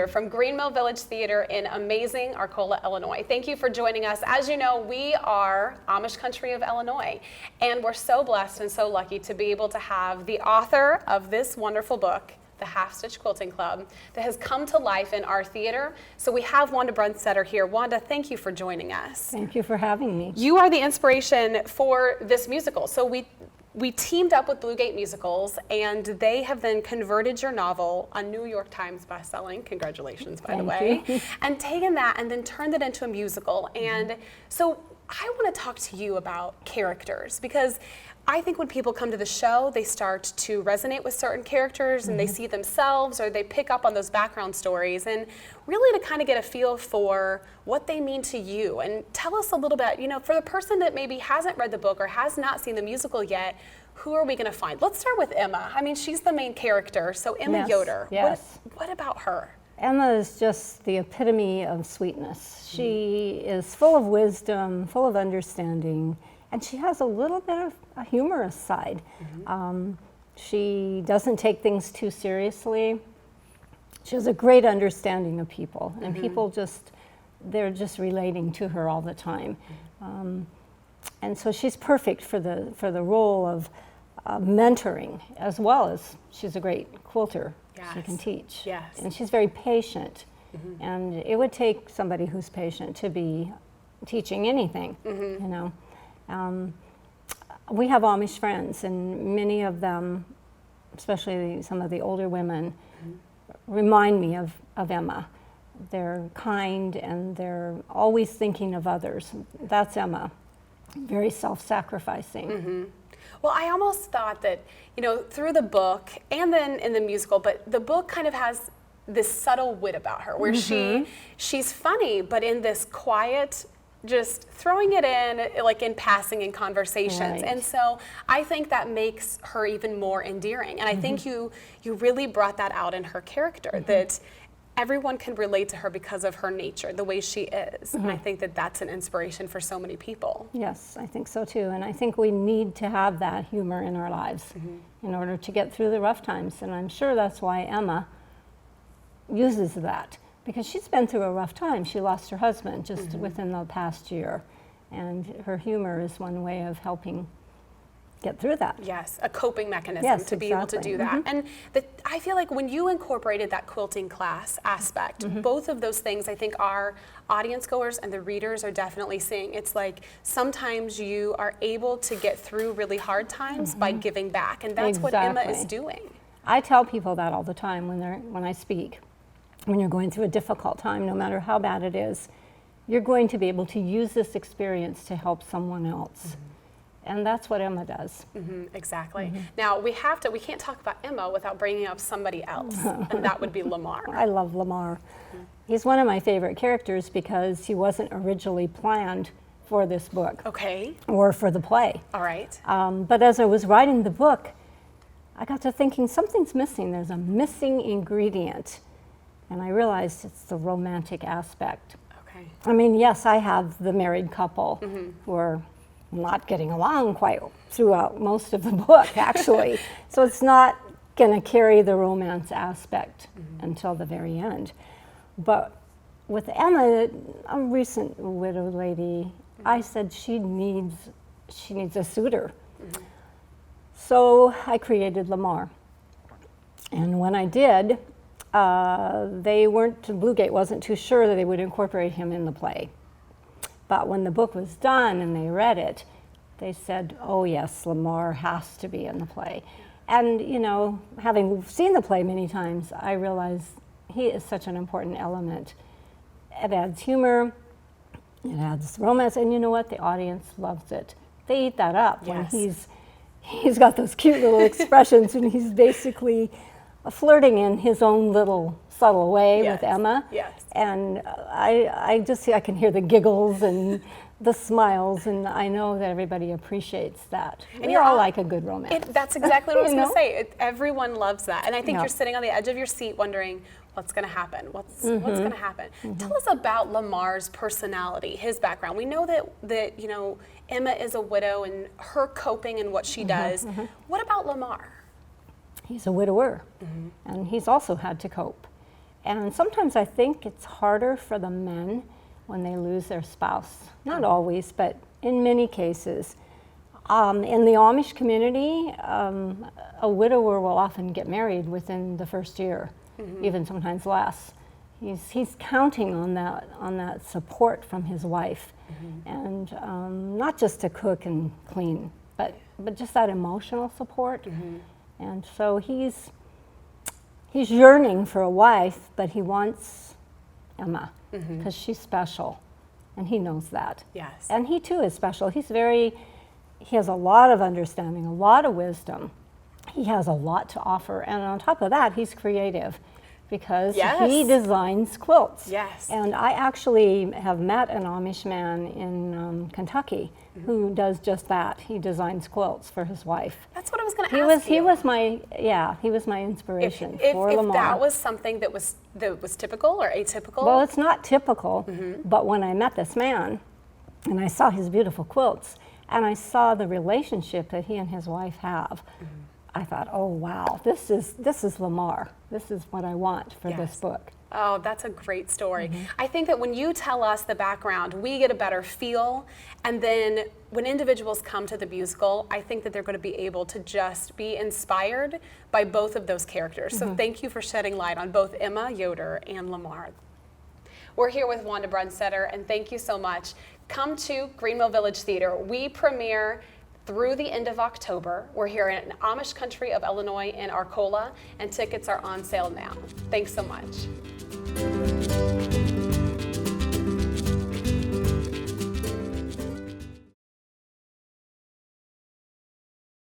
Yoder from Greenmill Village Theater in Amazing Arcola, Illinois. Thank you for joining us. As you know, we are Amish country of Illinois, and we're so blessed and so lucky to be able to have the author of this wonderful book, the Half-Stitched Quilting Club, that has come to life in our theater. So we have Wanda Brunstetter here. Wanda, thank you for joining us. Thank you for having me. You are the inspiration for this musical. So we teamed up with Blue Gate Musicals, and they have then converted your novel, a New York Times bestselling, congratulations by the way, and taken that and then turned it into a musical. And so I want to talk to you about characters, because I think when people come to the show, they start to resonate with certain characters and they see themselves, or they pick up on those background stories, and really to kind of get a feel for what they mean to you. And tell us a little bit, you know, for the person that maybe hasn't read the book or has not seen the musical yet, who are we going to find? Let's start with Emma. I mean, she's the main character. So Emma Yoder, what about her? Emma is just the epitome of sweetness. She is full of wisdom, full of understanding, and she has a little bit of a humorous side. She doesn't take things too seriously. She has a great understanding of people, and people they're just relating to her all the time. And so she's perfect for the role of mentoring, as well as she's a great quilter. She can teach. And she's very patient. And it would take somebody who's patient to be teaching anything, you know. We have Amish friends, and many of them, especially some of the older women, remind me of Emma. They're kind and they're always thinking of others. That's Emma. Very self-sacrificing. Well, I almost thought that, you know, through the book and then in the musical, but the book kind of has this subtle wit about her, where she's funny, but in this quiet, just throwing it in, like in passing in conversations. And so I think that makes her even more endearing. And I think you really brought that out in her character, that everyone can relate to her because of her nature, the way she is. And I think that that's an inspiration for so many people. Yes, I think so too. And I think we need to have that humor in our lives in order to get through the rough times. And I'm sure that's why Emma uses that, because she's been through a rough time. She lost her husband just within the past year. And her humor is one way of helping get through that. Yes, a coping mechanism to be able to do that. And I feel like when you incorporated that quilting class aspect, both of those things, I think our audience goers and the readers are definitely seeing. It's like sometimes you are able to get through really hard times by giving back, and that's what Emma is doing. I tell people that all the time when I speak. When you're going through a difficult time, no matter how bad it is, you're going to be able to use this experience to help someone else. And that's what Emma does. Exactly. Now, we can't talk about Emma without bringing up somebody else, and that would be Lamar. I love Lamar. He's one of my favorite characters because he wasn't originally planned for this book. Or for the play. All right. But as I was writing the book, I got to thinking something's missing. There's a missing ingredient. And I realized it's the romantic aspect. I mean, yes, I have the married couple who are not getting along quite throughout most of the book, actually. So it's not going to carry the romance aspect until the very end. But with Emma, a recent widowed lady, I said she needs a suitor. So I created Lamar. And when I did, Blue Gate wasn't too sure that they would incorporate him in the play. But when the book was done and they read it, they said, oh yes, Lamar has to be in the play. And you know, having seen the play many times, I realize he is such an important element. It adds humor, it adds romance, and you know what? The audience loves it. They eat that up when he's got those cute little expressions when he's basically flirting in his own little subtle way with Emma. And I can hear the giggles and the smiles, and I know that everybody appreciates that. And we all like a good romance. That's exactly what I was going to say. Everyone loves that. And I think you're sitting on the edge of your seat wondering, what's going to happen? What's going to happen? Tell us about Lamar's personality, his background. We know that you know, Emma is a widow and her coping and what she does. What about Lamar? He's a widower, and he's also had to cope. And sometimes I think it's harder for the men when they lose their spouse. Not always, but in many cases. In the Amish community, a widower will often get married within the first year, even sometimes less. He's counting on that support from his wife, and not just to cook and clean, but just that emotional support. And so he's yearning for a wife, but he wants Emma because she's special, and he knows that. Yes. And he too is special. He has a lot of understanding, a lot of wisdom. He has a lot to offer, and on top of that, he's creative because he designs quilts. Yes. And I actually have met an Amish man in Kentucky who does just that. He designs quilts for his wife. That's what I was going to ask you. He was my inspiration for if Lamar. that was something that was typical or atypical? Well, it's not typical, but when I met this man and I saw his beautiful quilts and I saw the relationship that he and his wife have, I thought, oh wow, this is Lamar. This is what I want for this book. Oh, that's a great story. I think that when you tell us the background, we get a better feel, and then when individuals come to the musical, I think that they're going to be able to just be inspired by both of those characters. So thank you for shedding light on both Emma Yoder and Lamar. We're here with Wanda Brunstetter, and thank you so much. Come to Greenville Village Theater. We premiere through the end of October. We're here in Amish country of Illinois in Arcola, and tickets are on sale now. Thanks so much.